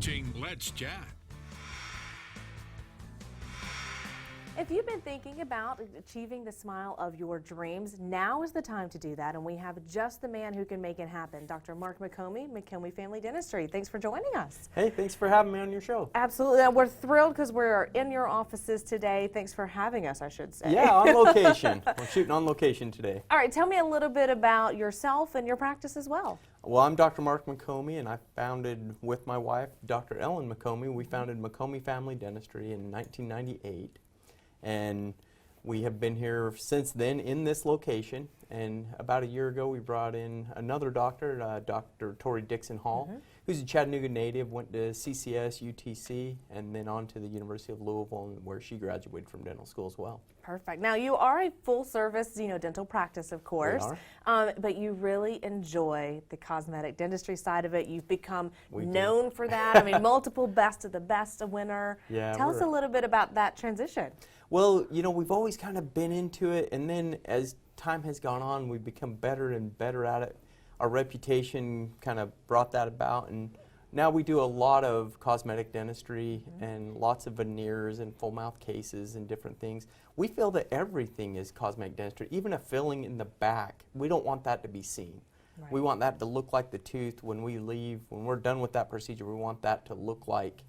watching Let's Chat. If you've been thinking about achieving the smile of your dreams, now is the time to do that, and we have just the man who can make it happen. Dr. Mark McOmie, McOmie Family Dentistry. Thanks for joining us. Hey, thanks for having me on your show. Absolutely. We're thrilled because we're in your offices today. Thanks for having us, I should say. Yeah, on location. We're shooting on location today. All right, tell me a little bit about yourself and your practice as well. Well, I'm Dr. Mark McOmie, and I founded with my wife, Dr. Ellen McOmie. We founded McOmie Family Dentistry in 1998. And we have been here since then in this location. And about a year ago, we brought in another doctor, Dr. Tori Dixon Hall, who's a Chattanooga native, went to CCS, UTC, and then on to the University of Louisville, where she graduated from dental school as well. Perfect. Now, you are a full-service, dental practice, of course, but you really enjoy the cosmetic dentistry side of it. You've become known for that. I mean, multiple Best of the Best winner. Yeah, Tell us a little bit about that transition. Well, we've always kind of been into it, and then as time has gone on, we've become better and better at it. Our reputation kind of brought that about, and now we do a lot of cosmetic dentistry and lots of veneers and full mouth cases and different things. We feel that everything is cosmetic dentistry, even a filling in the back. We don't want that to be seen. Right. We want that to look like the tooth when we leave. When we're done with that procedure, we want that to look like,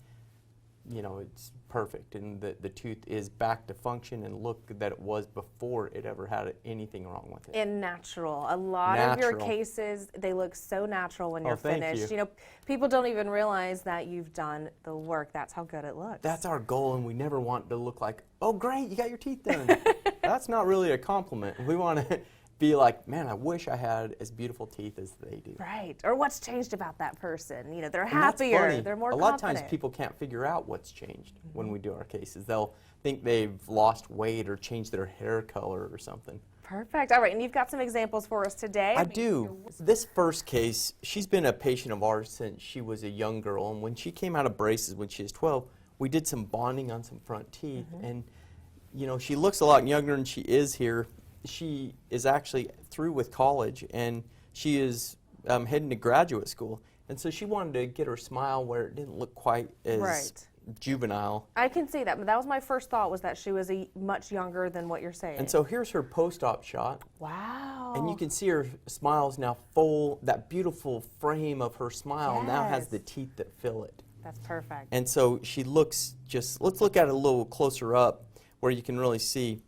it's perfect and the tooth is back to function and look that it was before it ever had anything wrong with it. And natural. A lot of your cases, they look so natural when you're finished. People don't even realize that you've done the work. That's how good it looks. That's our goal, and we never want to look like, oh great, you got your teeth done. That's not really a compliment. We want to be like, man, I wish I had as beautiful teeth as they do. Right. Or what's changed about that person? They're happier, they're more confident. A lot of times people can't figure out what's changed when we do our cases. They'll think they've lost weight or changed their hair color or something. Perfect. All right, and you've got some examples for us today. I do. This first case, she's been a patient of ours since she was a young girl, and when she came out of braces when she was 12, we did some bonding on some front teeth, and she looks a lot younger than she is here. She is actually through with college, and she is heading to graduate school. And so she wanted to get her smile where it didn't look quite as juvenile. I can see that, but that was my first thought, was that she was much younger than what you're saying. And so here's her post-op shot. Wow. And you can see her smile is now full. That beautiful frame of her smile now has the teeth that fill it. That's perfect. And so she looks let's look at it a little closer up where you can really see.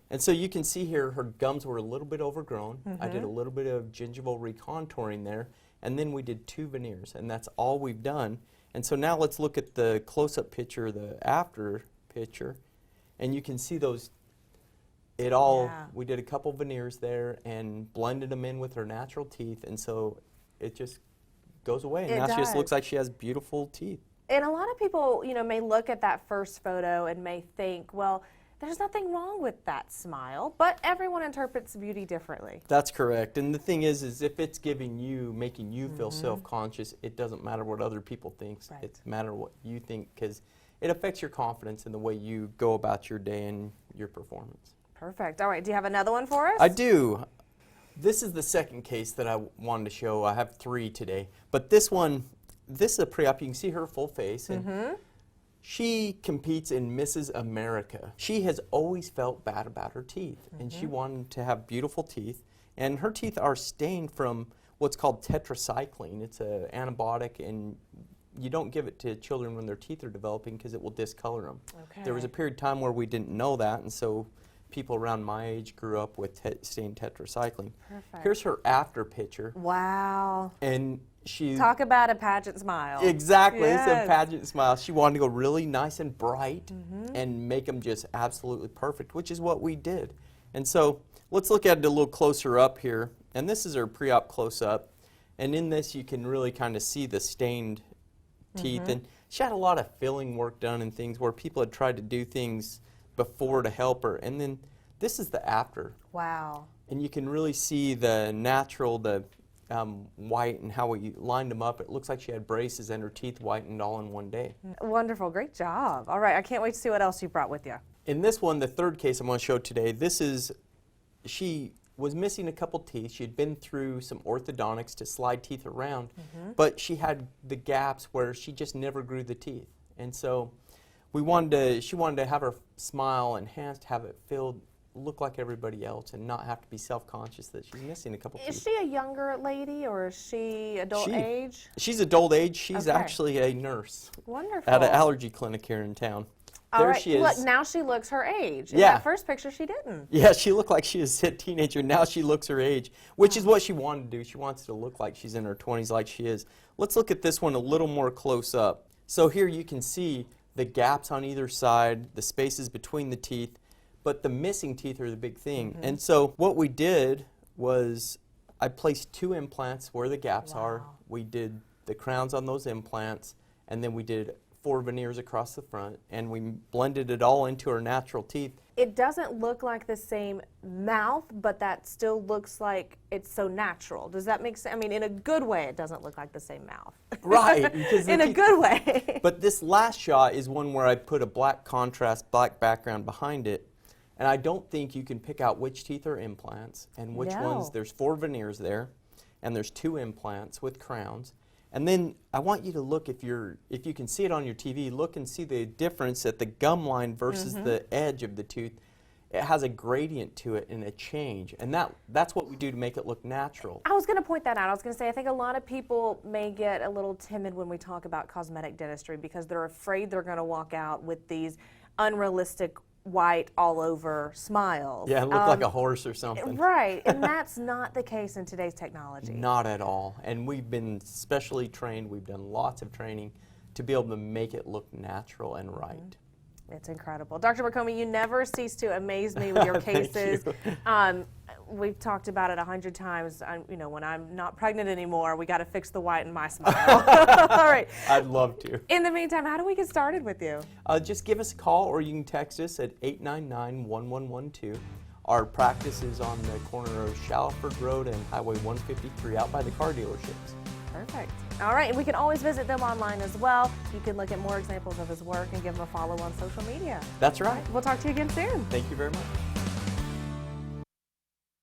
And so you can see here her gums were a little bit overgrown. I did a little bit of gingival recontouring there, and then we did 2 veneers, and that's all we've done. And so now let's look at the close-up picture, the after picture, and you can see those, we did a couple veneers there and blended them in with her natural teeth, and so it just goes away, and now she just looks like she has beautiful teeth. And a lot of people, may look at that first photo and may think, well, there's nothing wrong with that smile, but everyone interprets beauty differently. That's correct. And the thing is if it's making you feel self-conscious, it doesn't matter what other people think. Right. It matters what you think, because it affects your confidence in the way you go about your day and your performance. Perfect. All right. Do you have another one for us? I do. This is the second case that I wanted to show. I have 3 today. But this is a pre-op. You can see her full face. And she competes in Mrs. America. She has always felt bad about her teeth, and she wanted to have beautiful teeth. And her teeth are stained from what's called tetracycline. It's an antibiotic, and you don't give it to children when their teeth are developing because it will discolor them. Okay. There was a period of time where we didn't know that, and so people around my age grew up with stained tetracycline. Perfect. Here's her after picture. Wow. And talk about a pageant smile. Exactly, it's a pageant smile. She wanted to go really nice and bright and make them just absolutely perfect, which is what we did. And so let's look at it a little closer up here. And this is her pre-op close-up. And in this you can really kind of see the stained teeth. And she had a lot of filling work done and things where people had tried to do things before to help her. And then this is the after. Wow. And you can really see the natural, white, and how we lined them up. It looks like she had braces and her teeth whitened all in one day. Wonderful. Great job. All right. I can't wait to see what else you brought with you. In this one, the third case I'm going to show today, she was missing a couple teeth. She had been through some orthodontics to slide teeth around, but she had the gaps where she just never grew the teeth. And so she wanted to have her smile enhanced, have it filled, look like everybody else, and not have to be self-conscious that she's missing a couple teeth. Is she a younger lady, or is she adult age? She's adult age. She's Okay. actually a nurse Wonderful. at an allergy clinic here in town. All There right. she is. Look, now she looks her age. In Yeah. that first picture, she didn't. Yeah, she looked like she was a teenager. Now she looks her age, which is what she wanted to do. She wants to look like she's in her 20s like she is. Let's look at this one a little more close up. So here you can see the gaps on either side, the spaces between the teeth, but the missing teeth are the big thing. And so what we did was I placed 2 implants where the gaps are. We did the crowns on those implants, and then we did 4 veneers across the front, and we blended it all into her natural teeth. It doesn't look like the same mouth, but that still looks like it's so natural. Does that make sense? I mean, in a good way, it doesn't look like the same mouth. Right. Because In a good way. But this last shot is one where I put a black contrast, black background behind it, and I don't think you can pick out which teeth are implants and which ones. There's 4 veneers there, and there's 2 implants with crowns. And then I want you to look, if you can see it on your TV, look and see the difference at the gum line versus the edge of the tooth. It has a gradient to it and a change, and that's what we do to make it look natural. I was going to point that out. I was going to say, I think a lot of people may get a little timid when we talk about cosmetic dentistry because they're afraid they're going to walk out with these unrealistic white all over smiles. Yeah, it looked like a horse or something. Right, and that's not the case in today's technology. Not at all. And we've been specially trained, we've done lots of training to be able to make it look natural and right. It's incredible. Dr. McOmie, you never cease to amaze me with your Thank cases. you. We've talked about it 100 times. When I'm not pregnant anymore, we got to fix the white in my smile. All right. I'd love to. In the meantime, how do we get started with you? Just give us a call, or you can text us at 899-1112. Our practice is on the corner of Shallowford Road and Highway 153 out by the car dealerships. Perfect. All right, and we can always visit them online as well. You can look at more examples of his work and give him a follow on social media. That's right. We'll talk to you again soon. Thank you very much.